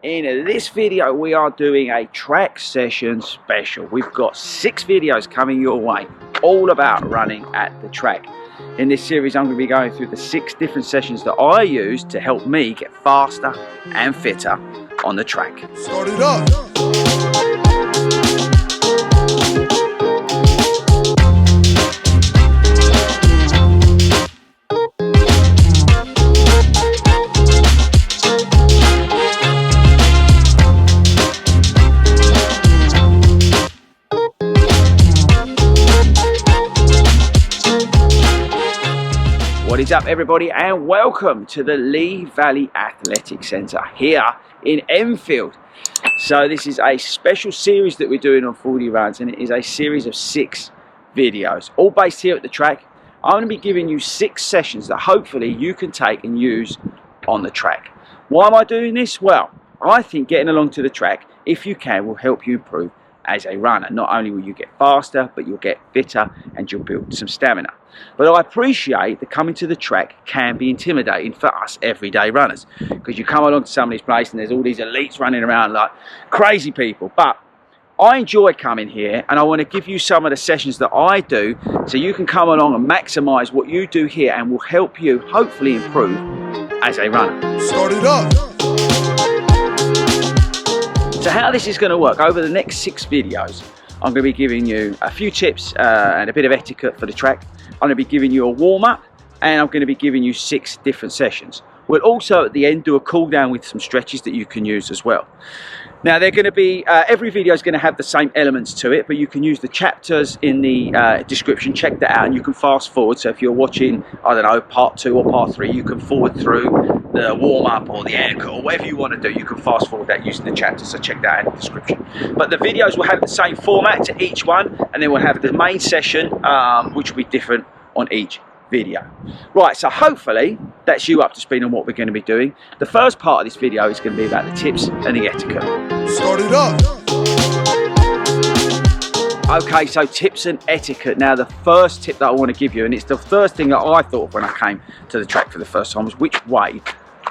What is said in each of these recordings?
In this video we are doing a track session special. We've got 6 videos coming your way, all about running at the track. In this series I'm going to be going through the 6 different sessions that I use to help me get faster and fitter on the track. Start it up. What is up everybody, and welcome to the Lee Valley Athletic Centre here in Enfield. So this is a special series that we're doing on 40 runs, and it is a series of 6 videos, all based here at the track. I'm going to be giving you 6 sessions that hopefully you can take and use on the track. Why am I doing this? Well, I think getting along to the track, if you can, will help you improve as a runner. Not only will you get faster, but you'll get fitter and you'll build some stamina. But I appreciate that coming to the track can be intimidating for us everyday runners, because you come along to some of these places and there's all these elites running around like crazy people. But I enjoy coming here, and I want to give you some of the sessions that I do so you can come along and maximize what you do here, and will help you hopefully improve as a runner. Start it up. So how this is going to work, over the next 6 videos, I'm going to be giving you a few tips and a bit of etiquette for the track. I'm going to be giving you a warm-up, and I'm going to be giving you 6 different sessions. We'll also at the end do a cool down with some stretches that you can use as well. Now they're going to be, every video is going to have the same elements to it, but you can use the chapters in the description. Check that out, and you can fast forward. So if you're watching, I don't know, part 2 or part 3, you can forward through the warm-up or the air or whatever you want to do. You can fast forward that using the chapters, so check that out in the description. But the videos will have the same format to each one, and then we'll have the main session, which will be different on each video. Right, so hopefully that's you up to speed on what we're going to be doing. The first part of this video is going to be about the tips and the etiquette. Start it up. Okay, so tips and etiquette. Now the first tip that I want to give you, and it's the first thing that I thought of when I came to the track for the first time, was which way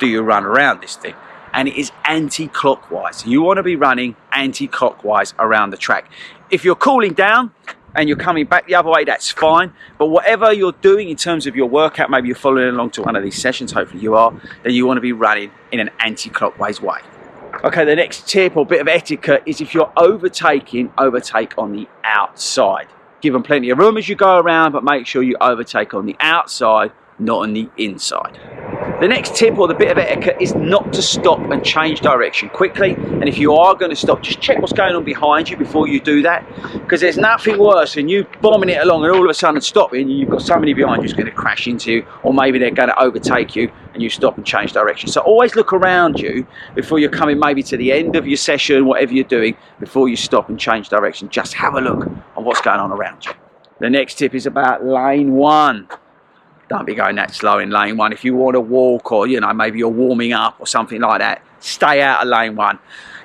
do you run around this thing? And it is anti-clockwise. So you want to be running anti-clockwise around the track. If you're cooling down and you're coming back the other way, that's fine. But whatever you're doing in terms of your workout, maybe you're following along to one of these sessions, hopefully you are, then you want to be running in an anti-clockwise way. Okay, the next tip or bit of etiquette is, if you're overtaking, overtake on the outside. Give them plenty of room as you go around, but make sure you overtake on the outside, not on the inside. The next tip or the bit of etiquette is not to stop and change direction quickly. And if you are going to stop, just check what's going on behind you before you do that, because there's nothing worse than you bombing it along and all of a sudden stopping, and you've got somebody behind you who's going to crash into you, or maybe they're going to overtake you and you stop and change direction. So always look around you before you're coming maybe to the end of your session, whatever you're doing, before you stop and change direction. Just have a look on what's going on around you. The next tip is about lane 1. Don't be going that slow in lane 1. If you want to walk, or you know, maybe you're warming up or something like that, stay out of lane 1.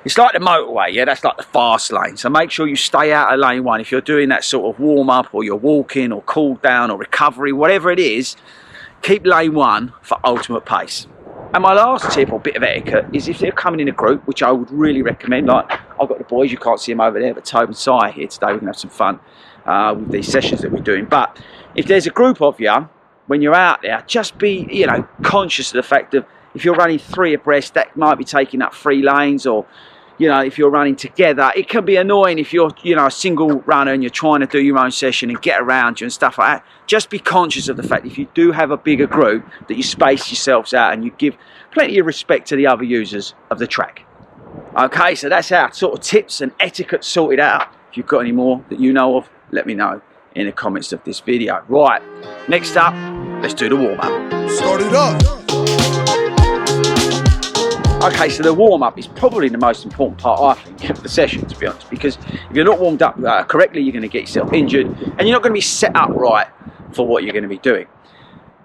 It's like the motorway, yeah, that's like the fast lane. So make sure you stay out of lane 1. If you're doing that sort of warm up, or you're walking, or cool down, or recovery, whatever it is, keep lane 1 for ultimate pace. And my last tip or bit of etiquette is, if they're coming in a group, which I would really recommend, like I've got the boys, you can't see them over there, but Tobe and Si are here today. We're gonna have some fun with these sessions that we're doing. But if there's a group of you, when you're out there, just be, you know, conscious of the fact that if you're running 3 abreast, that might be taking up 3 lanes, or, you know, if you're running together, it can be annoying if you're, you know, a single runner and you're trying to do your own session and get around you and stuff like that. Just be conscious of the fact that if you do have a bigger group, that you space yourselves out and you give plenty of respect to the other users of the track. Okay, so that's our sort of tips and etiquette sorted out. If you've got any more that you know of, let me know in the comments of this video. Right, next up, let's do the warm-up. Start it up. Okay, so the warm-up is probably the most important part, I think, of the session, to be honest, because if you're not warmed up correctly, you're going to get yourself injured, and you're not going to be set up right for what you're going to be doing.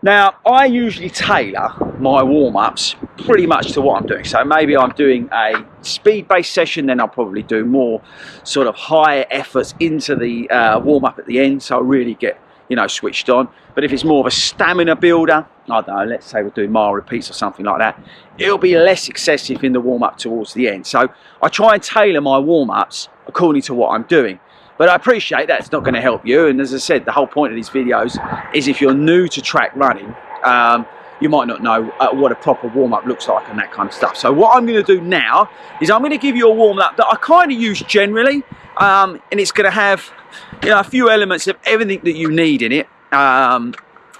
Now, I usually tailor my warm-ups pretty much to what I'm doing. So maybe I'm doing a speed-based session, then I'll probably do more sort of higher efforts into the warm-up at the end, so I really get, you know, switched on. But if it's more of a stamina builder, I don't know, let's say we're doing mile repeats or something like that, it'll be less excessive in the warm-up towards the end. So I try and tailor my warm-ups according to what I'm doing. But I appreciate that's not going to help you. And as I said, the whole point of these videos is if you're new to track running, you might not know what a proper warm-up looks like and that kind of stuff. So what I'm going to do now is I'm going to give you a warm-up that I kind of use generally, and it's going to have, you know, a few elements of everything that you need in it, and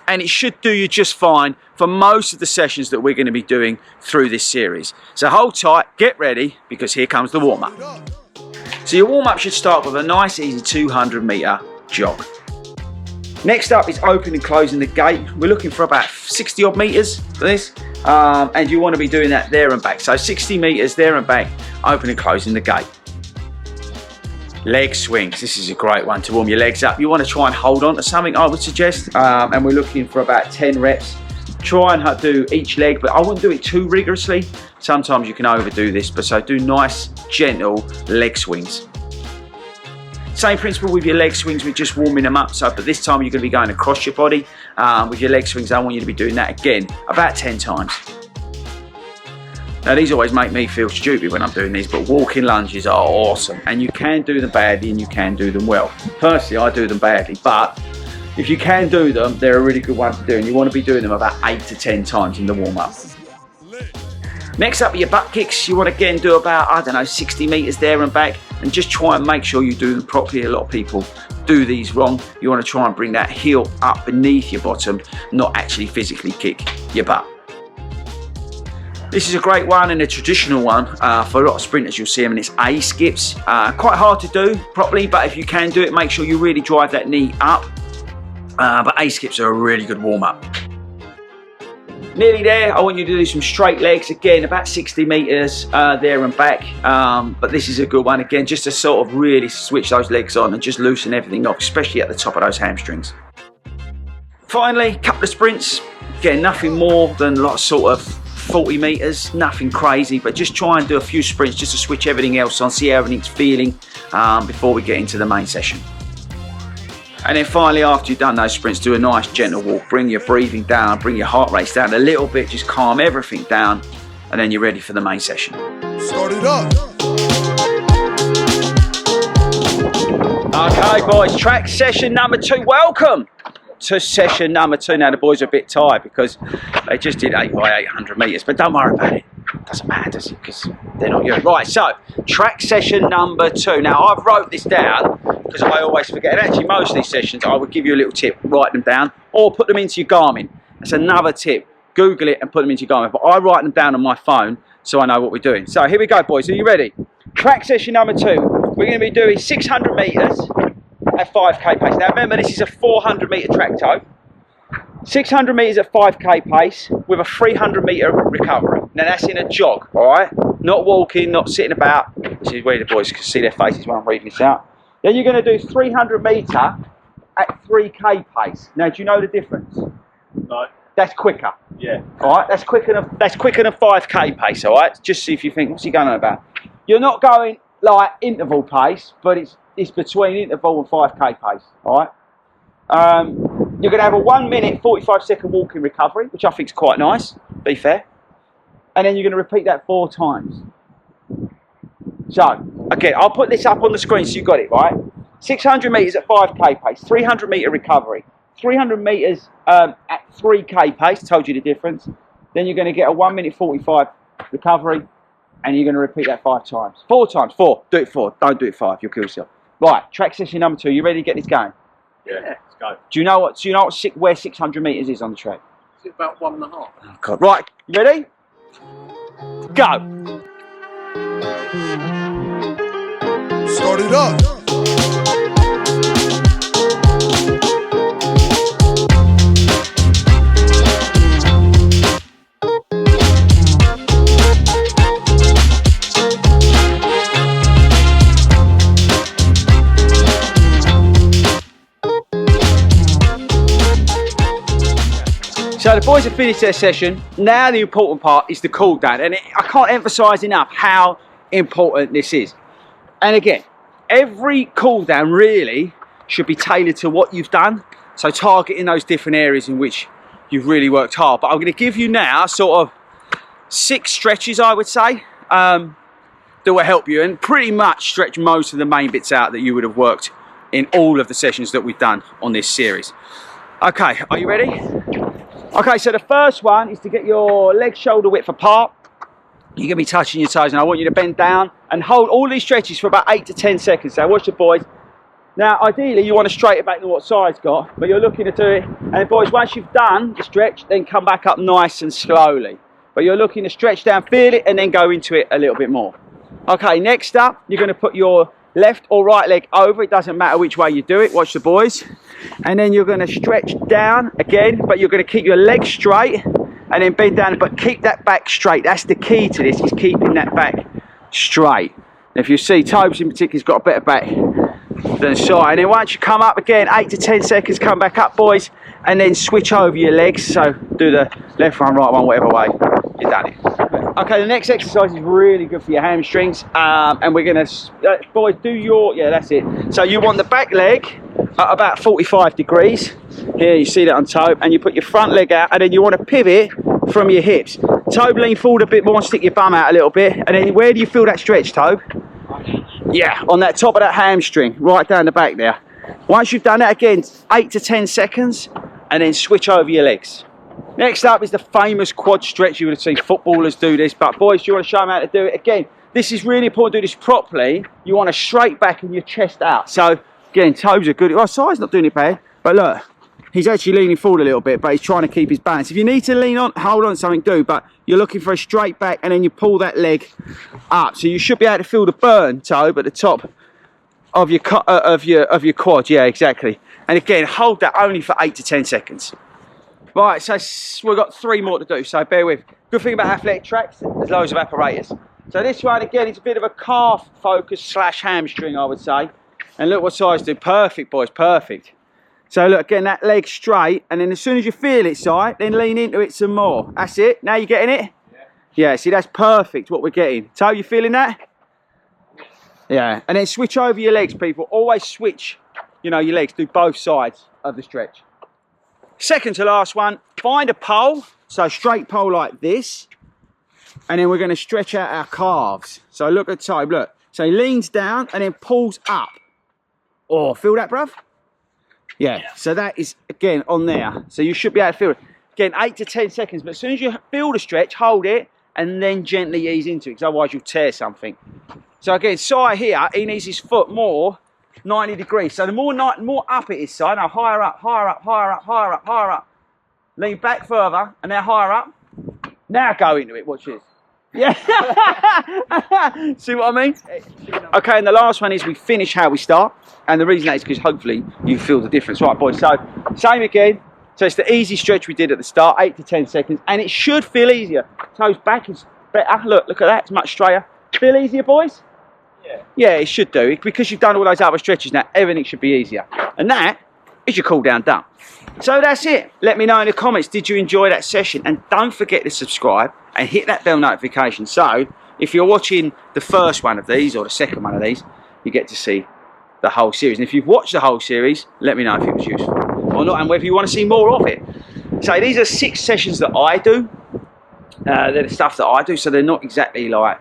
it should do you just fine for most of the sessions that we're going to be doing through this series. So hold tight, get ready, because here comes the warm-up. So your warm-up should start with a nice easy 200 metre jog. Next up is opening and closing the gate. We're looking for about 60 odd metres for this, and you want to be doing that there and back. So 60 metres there and back, opening and closing the gate. Leg swings, this is a great one to warm your legs up. You want to try and hold on to something, I would suggest, and we're looking for about 10 reps. Try and do each leg, but I wouldn't do it too rigorously. Sometimes you can overdo this, but so do nice, gentle leg swings. Same principle with your leg swings, we're just warming them up. So, but this time you're going to be going across your body. With your leg swings, I want you to be doing that again, about 10 times. Now these always make me feel stupid when I'm doing these, but walking lunges are awesome, and you can do them badly and you can do them well. Personally, I do them badly, but if you can do them, they're a really good one to do, and you want to be doing them about 8 to 10 times in the warm-up. Next up are your butt kicks. You want to again do about, I don't know, 60 metres there and back, and just try and make sure you do them properly. A lot of people do these wrong. You want to try and bring that heel up beneath your bottom, not actually physically kick your butt. This is a great one and a traditional one for a lot of sprinters. You'll see them, and it's A skips. Quite hard to do properly, but if you can do it, make sure you really drive that knee up. But A skips are a really good warm-up. Nearly there, I want you to do some straight legs, again about 60 metres there and back, but this is a good one again, just to sort of really switch those legs on and just loosen everything off, especially at the top of those hamstrings. Finally, a couple of sprints, again nothing more than like sort of 40 metres, nothing crazy, but just try and do a few sprints just to switch everything else on, see how everything's feeling before we get into the main session. And then finally, after you've done those sprints, do a nice gentle walk. Bring your breathing down, bring your heart rates down a little bit, just calm everything down, and then you're ready for the main session. Start it up. Okay, boys, track session number 2. Welcome to session number 2. Now, the boys are a bit tired because they just did 8 by 800 metres, but don't worry about it. Doesn't matter, does it? Because they're not you. Right, so track session number 2. Now, I've wrote this down because I always forget. And actually, most of these sessions, I would give you a little tip, write them down, or put them into your Garmin. That's another tip. Google it and put them into your Garmin. But I write them down on my phone so I know what we're doing. So here we go, boys. Are you ready? Track session number 2. We're going to be doing 600 metres at 5k pace. Now, remember, this is a 400 metre track toe. 600 metres at 5k pace with a 300 metre recovery. Now that's in a jog, alright? Not walking, not sitting about. This is where the boys can see their faces when I'm reading this out. Then you're going to do 300 metre at 3k pace. Now do you know the difference? No. That's quicker. Yeah. Alright, that's quicker than 5k pace, alright? Just see if you think, what's he going on about? You're not going like interval pace, but it's between interval and 5k pace, alright? You're going to have a 1 minute 45 second walking recovery, which I think is quite nice, be fair. And then you're going to repeat that 4 times. So, again, I'll put this up on the screen so you've got it, right? 600 metres at 5k pace, 300 metre recovery, 300 metres at 3k pace, told you the difference. Then you're going to get a 1 minute 45 recovery, and you're going to repeat that 5 times. 4 times, 4. Do it 4, don't do it 5, you'll kill yourself. Right, track session number 2, you ready to get this going? Yeah, let's go. Do you know where 600 metres is on the track? Is it about 1.5? Oh, God. Right, you ready? Go. Start it up. So the boys have finished their session. Now the important part is the cool down, and I can't emphasise enough how important this is. And again, every cool down really should be tailored to what you've done. So targeting those different areas in which you've really worked hard. But I'm going to give you now sort of 6 stretches, I would say, that will help you and pretty much stretch most of the main bits out that you would have worked in all of the sessions that we've done on this series. Okay, are you ready? Okay, so the first one is to get your legs shoulder width apart. You're going to be touching your toes, and I want you to bend down and hold all these stretches for about 8 to 10 seconds. So watch the boys. Now, ideally, you want to straighten back to what side's got, but you're looking to do it. And boys, once you've done the stretch, then come back up nice and slowly. But you're looking to stretch down, feel it, and then go into it a little bit more. Okay, next up, you're going to put your left or right leg over. It doesn't matter which way you do it. Watch the boys. And then you're going to stretch down again, but you're going to keep your legs straight and then bend down, but keep that back straight. That's the key to this, is keeping that back straight. And if you see, Tobes in particular has got a better back than side. And then once you come up again, 8 to 10 seconds, come back up, boys, and then switch over your legs. So do the left one, right one, whatever way you've done it. Okay, the next exercise is really good for your hamstrings, and we're gonna, boys, do your, yeah, that's it. So you want the back leg at about 45 degrees. Here, you see that on Tobe, and you put your front leg out, and then you want to pivot from your hips. Tobe, lean forward a bit more and stick your bum out a little bit, and then where do you feel that stretch, Tobe? Yeah, on that top of that hamstring, right down the back there. Once you've done that again, 8 to 10 seconds, and then switch over your legs. Next up is the famous quad stretch. You would have seen footballers do this, but boys, do you want to show them how to do it? Again, this is really important to do this properly. You want to straight back and your chest out. So again, toes are good. Well, side's not doing it bad, but look, he's actually leaning forward a little bit, but he's trying to keep his balance. If you need to lean on, hold on to something, do, but you're looking for a straight back and then you pull that leg up. So you should be able to feel the burn, Tobe, at the top of your quad. Yeah, exactly. And again, hold that only for 8 to 10 seconds. Right, so we've got 3 more to do, so bear with. Good thing about athletic tracks, there's loads of apparatus. So this one, again, it's a bit of a calf focus slash hamstring, I would say. And look what size do. Perfect, boys, perfect. So look, again, that leg straight, and then as soon as you feel it, Si, then lean into it some more. That's it. Now you're getting it? Yeah, see, that's perfect what we're getting. So you feeling that? Yeah, and then switch over your legs, people. Always switch, you know, your legs. Do both sides of the stretch. Second to last one, find a pole, so straight pole like this, and then we're going to stretch out our calves. So look at Tobe, look. So he leans down and then pulls up. Oh, feel that, bruv? Yeah, so that is, again, on there. So you should be able to feel it. Again, 8 to 10 seconds, but as soon as you feel the stretch, hold it, and then gently ease into it, because otherwise you'll tear something. So again, Si here, he needs his foot more 90 degrees. So the more up it is, Si, now higher up, higher up, higher up, higher up, higher up. Lean back further, and now higher up. Now go into it, watch this. Yeah. See what I mean? Okay, and the last one is we finish how we start. And the reason that is because hopefully you feel the difference. Right, boys, so same again. So it's the easy stretch we did at the start, 8 to 10 seconds. And it should feel easier. Toes back is better. Look at that, it's much straighter. Feel easier, boys? Yeah, it should do. Because you've done all those other stretches now, everything should be easier. And that is your cool down done. So that's it. Let me know in the comments, did you enjoy that session? And don't forget to subscribe and hit that bell notification. So if you're watching the first one of these or the second one of these, you get to see the whole series. And if you've watched the whole series, let me know if it was useful or not, and whether you want to see more of it. So these are 6 sessions that I do. They're the stuff that I do, so they're not exactly like,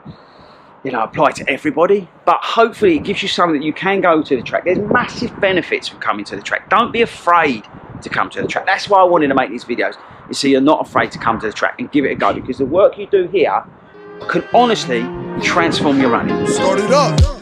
you know, apply to everybody, but hopefully it gives you something that you can go to the track. There's massive benefits from coming to the track. Don't be afraid to come to the track. That's why I wanted to make these videos, is so you're not afraid to come to the track and give it a go, because the work you do here can honestly transform your running. Start it up.